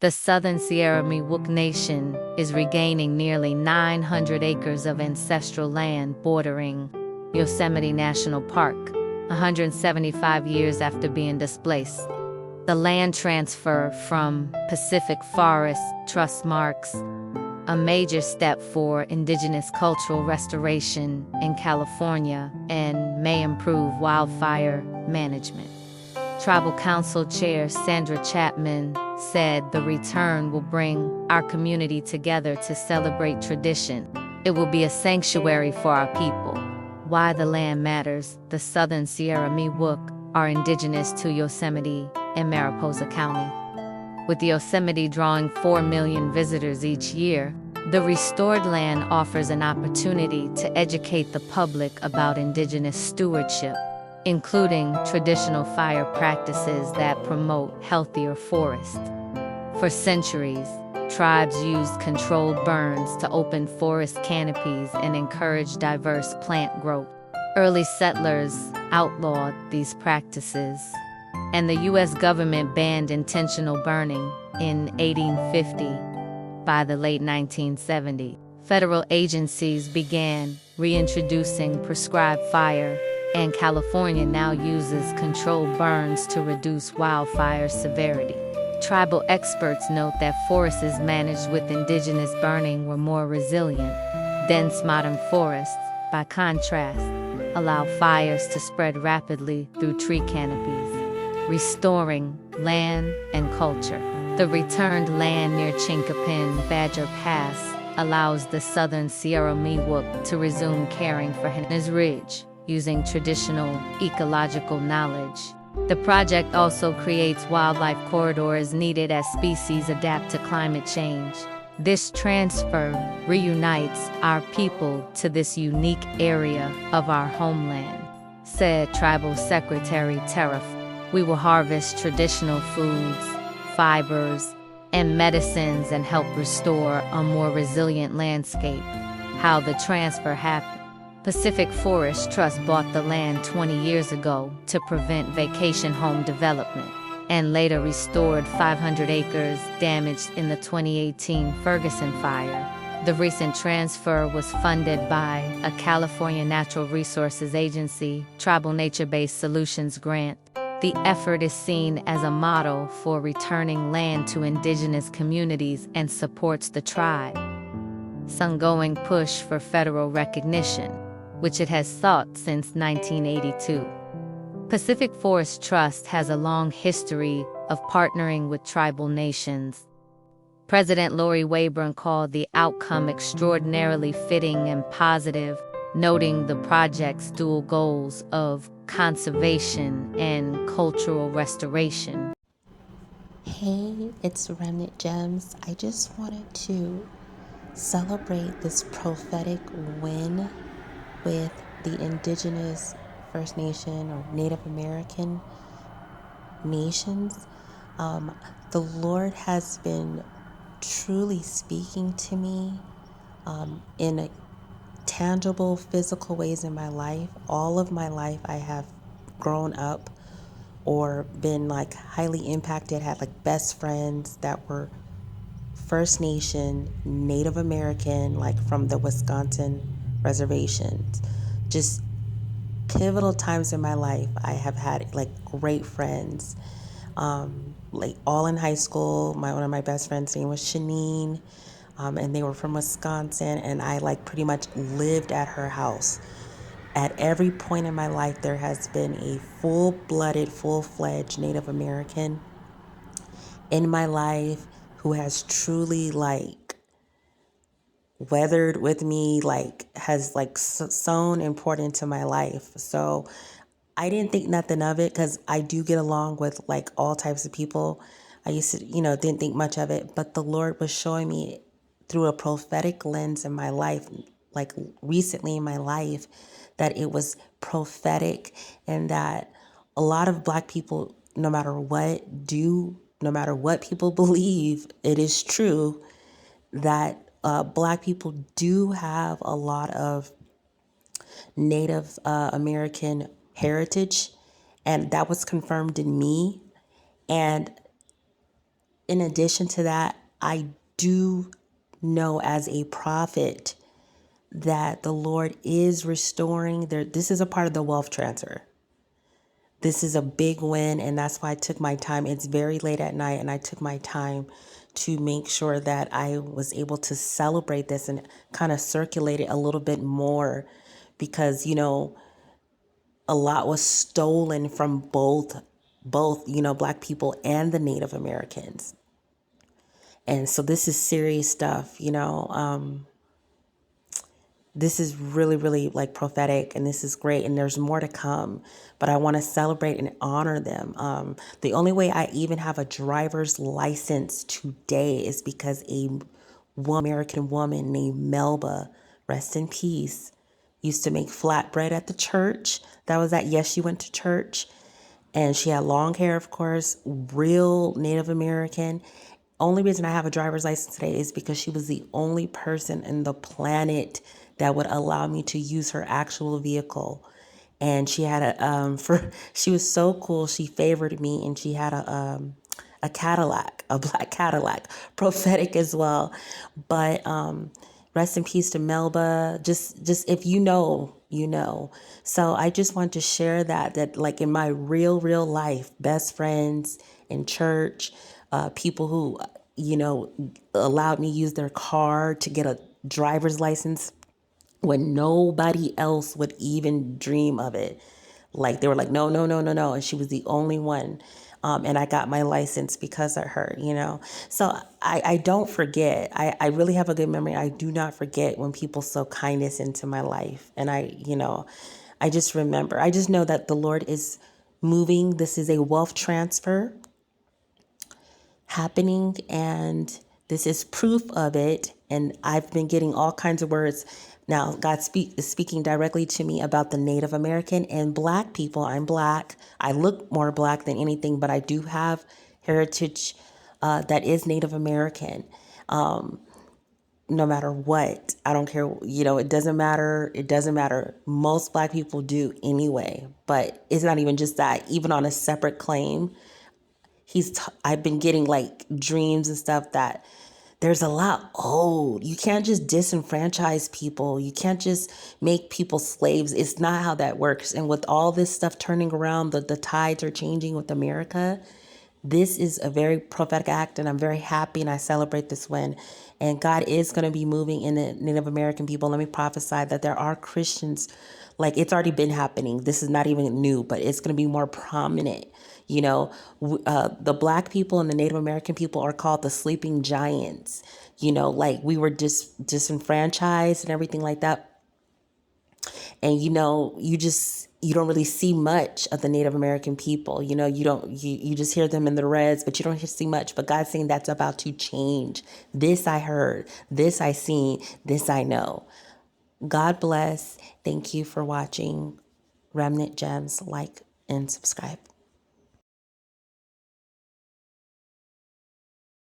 The Southern Sierra Miwok Nation is regaining nearly 900 acres of ancestral land bordering Yosemite National Park, 175 years after being displaced. The land transfer from Pacific Forest Trust marks a major step for indigenous cultural restoration in California and may improve wildfire management. Tribal Council Chair Sandra Chapman said the return will bring our community together to celebrate tradition. It will be a sanctuary for our people. Why the land matters. The Southern Sierra Miwok are indigenous to Yosemite and Mariposa County. With Yosemite drawing 4 million visitors each year, the restored land offers an opportunity to educate the public about indigenous stewardship, including traditional fire practices that promote healthier forests. For centuries, tribes used controlled burns to open forest canopies and encourage diverse plant growth. Early settlers outlawed these practices, and the U.S. government banned intentional burning in 1850. By the late 1970s, federal agencies began reintroducing prescribed fire, and California now uses controlled burns to reduce wildfire severity. Tribal experts note that forests managed with indigenous burning were more resilient. Dense modern forests, by contrast, allow fires to spread rapidly through tree canopies, restoring land and culture. The returned land near Chinkapin Badger Pass allows the Southern Sierra Miwok to resume caring for Hennes Ridge, using traditional ecological knowledge. The project also creates wildlife corridors needed as species adapt to climate change. This transfer reunites our people to this unique area of our homeland, said Tribal Secretary Terif. We will harvest traditional foods, fibers, and medicines and help restore a more resilient landscape. How the transfer happened. Pacific Forest Trust bought the land 20 years ago to prevent vacation home development, and later restored 500 acres damaged in the 2018 Ferguson fire. The recent transfer was funded by a California Natural Resources Agency Tribal Nature-Based Solutions grant. The effort is seen as a model for returning land to indigenous communities and supports the tribe's ongoing push for federal recognition, which it has sought since 1982. Pacific Forest Trust has a long history of partnering with tribal nations. President Lori Wayburn called the outcome extraordinarily fitting and positive, noting the project's dual goals of conservation and cultural restoration. Hey, it's Remnant Gems. I just wanted to celebrate this prophetic win with the indigenous First Nation or Native American nations. The Lord has been truly speaking to me in a tangible, physical ways in my life. All of my life I have grown up or been like highly impacted, had like best friends that were First Nation, Native American, like from the Wisconsin reservations. Just pivotal times in my life. I have had like great friends, like all in high school. One of my best friends' name was Shanine, and they were from Wisconsin, and I like pretty much lived at her house. At every point in my life, there has been a full-blooded, full-fledged Native American in my life who has truly like weathered with me, like has like sown important to my life. So I didn't think nothing of it because I do get along with like all types of people. I used to, didn't think much of it, but the Lord was showing me through a prophetic lens in my life, like recently in my life, that it was prophetic and that a lot of Black people, no matter what people believe, it is true that Black people do have a lot of Native American heritage, and that was confirmed in me. And in addition to that, I do know as a prophet that the Lord is restoring this is a part of the wealth transfer. This is a big win, and that's why I took my time. It's very late at night, and I took my time to make sure that I was able to celebrate this and kind of circulate it a little bit more because, a lot was stolen from both, Black people and the Native Americans. And so this is serious stuff. This is really, really like prophetic, and this is great, and there's more to come, but I want to celebrate and honor them. The only way I even have a driver's license today is because one American woman named Melba, rest in peace, used to make flatbread at the church. Yes, she went to church, and she had long hair, of course, real Native American. Only reason I have a driver's license today is because she was the only person in the planet that would allow me to use her actual vehicle. And she had she was so cool. She favored me, and she had a Cadillac, a black Cadillac, prophetic as well. But rest in peace to Melba. Just if you know, you know. So I just want to share that like in my real life, best friends in church, people who, allowed me to use their car to get a driver's license when nobody else would even dream of it. Like they were like, no, no, no, no, no. And she was the only one. And I got my license because of her. So I don't forget. I really have a good memory. I do not forget when people sow kindness into my life. And I just remember, I just know that the Lord is moving. This is a wealth transfer happening, and this is proof of it. And I've been getting all kinds of words. Now, God is speaking directly to me about the Native American and Black people. I'm Black. I look more Black than anything, but I do have heritage that is Native American. No matter what, I don't care. It doesn't matter. It doesn't matter. Most Black people do anyway, but it's not even just that. Even on a separate claim, I've been getting like dreams and stuff that there's a lot old. You can't just disenfranchise people. You can't just make people slaves. It's not how that works. And with all this stuff turning around, the tides are changing with America. This is a very prophetic act, and I'm very happy, and I celebrate this win. And God is going to be moving in the Native American people. Let me prophesy that there are Christians, like it's already been happening. This is not even new, but it's going to be more prominent. The Black people and the Native American people are called the sleeping giants. Like we were disenfranchised and everything like that. And you don't really see much of the Native American people. You just hear them in the reds, but you don't see much. But God's saying that's about to change. This I heard, this I seen, this I know. God bless. Thank you for watching Remnant Gems. Like and subscribe.